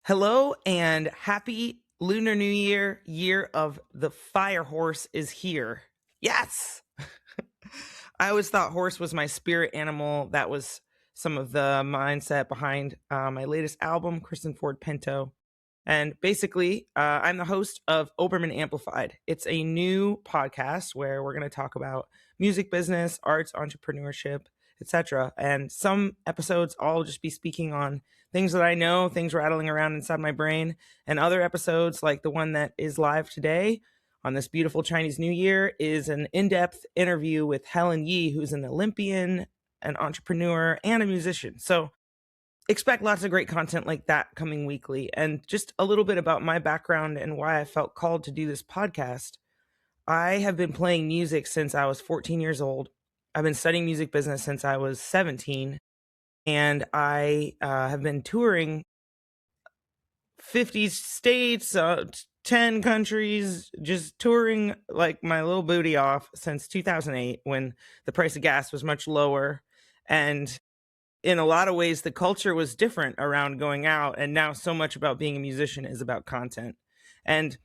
Hello and happy Lunar New Year. Year of the Fire Horse is here. Yes! I always thought horse was my spirit animal. That was some of the mindset behind my latest album, Kristen Ford Pinto. And basically, I'm the host of Obermann Amplified. It's a new podcast where we're going to talk about music business, arts, entrepreneurship, etc. And some episodes I'll just be speaking on things that I know, things rattling around inside my brain. And other episodes, like the one that is live today on this beautiful Chinese New Year, is an in-depth interview with Helen Yi, who's an Olympian, an entrepreneur, and a musician. So expect lots of great content like that coming weekly. And just a little bit about my background and why I felt called to do this podcast. I have been playing music since I was 14 years old. I've been studying music business since I was 17. And I have been touring 50 states, 10 countries, just touring like my little booty off since 2008 when the price of gas was much lower. And in a lot of ways, the culture was different around going out. And now so much about being a musician is about content. And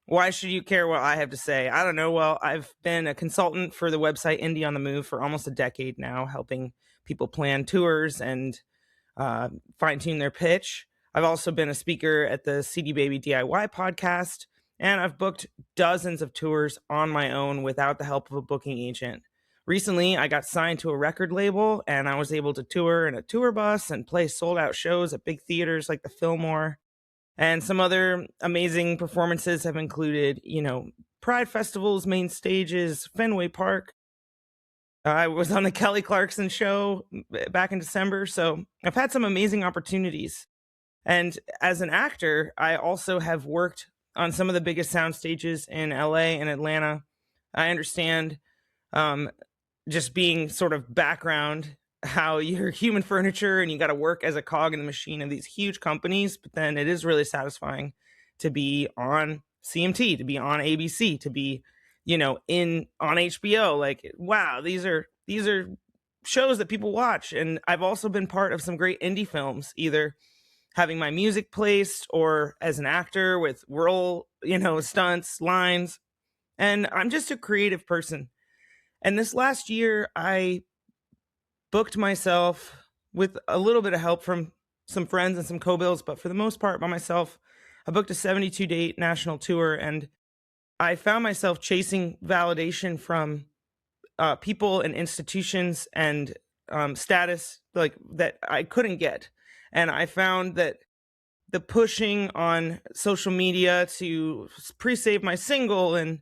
why should you care what I have to say? I don't know. Well, I've been a consultant for the website Indie on the Move for almost a decade now, helping people plan tours and fine-tune their pitch. I've also been a speaker at the CD Baby DIY podcast, and I've booked dozens of tours on my own without the help of a booking agent. Recently, I got signed to a record label, and I was able to tour in a tour bus and play sold-out shows at big theaters like the Fillmore. And some other amazing performances have included, Pride Festival's main stages, Fenway Park. I was on the Kelly Clarkson show back in December, so I've had some amazing opportunities. And as an actor, I also have worked on some of the biggest sound stages in LA and Atlanta. I understand just being sort of background how you're human furniture and you got to work as a cog in the machine of these huge companies, but then it is really satisfying to be on CMT, to be on ABC, to be on HBO. Like, wow, these are shows that people watch. And I've also been part of some great indie films, either having my music placed or as an actor with role, stunts, lines. And I'm just a creative person. And this last year, I booked myself with a little bit of help from some friends and some co-bills, but for the most part by myself. I booked a 72-date national tour, and I found myself chasing validation from people and institutions and status like that I couldn't get. And I found that the pushing on social media to pre-save my single and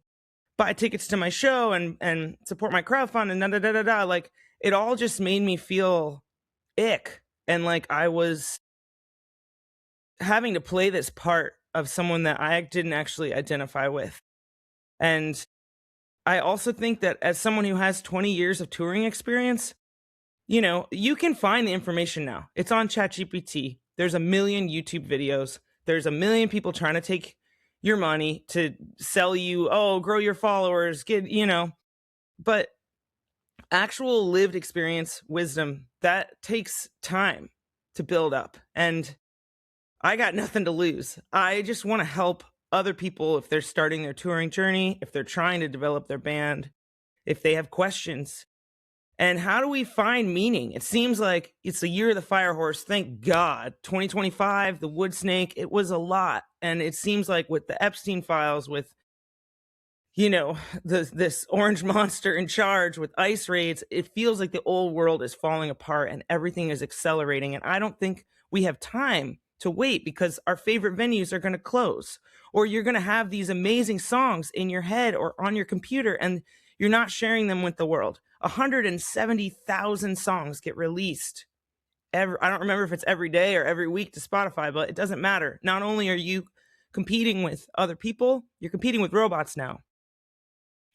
buy tickets to my show and support my crowdfund and da-da-da-da-da, like, it all just made me feel ick. And like I was having to play this part of someone that I didn't actually identify with. And I also think that as someone who has 20 years of touring experience, you can find the information now. It's on ChatGPT. There's a million YouTube videos. There's a million people trying to take your money to sell you, grow your followers, but actual lived experience, wisdom, that takes time to build up. And I got nothing to lose. I just want to help other people if they're starting their touring journey, if they're trying to develop their band, if they have questions. And how do we find meaning? It seems like it's the year of the fire horse. Thank God. 2025, the wood snake, it was a lot. And it seems like with the Epstein files, with this orange monster in charge, with ICE raids, it feels like the old world is falling apart and everything is accelerating. And I don't think we have time to wait, because our favorite venues are going to close, or you're going to have these amazing songs in your head or on your computer and you're not sharing them with the world. 170,000 songs get released. I don't remember if it's every day or every week to Spotify, but it doesn't matter. Not only are you competing with other people, you're competing with robots now.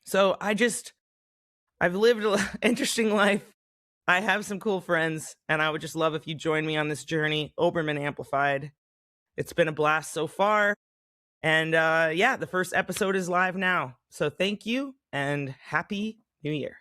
So I've lived an interesting life. I have some cool friends, and I would just love if you join me on this journey. Obermann Amplified. It's been a blast so far. And the first episode is live now. So thank you, and Happy New Year.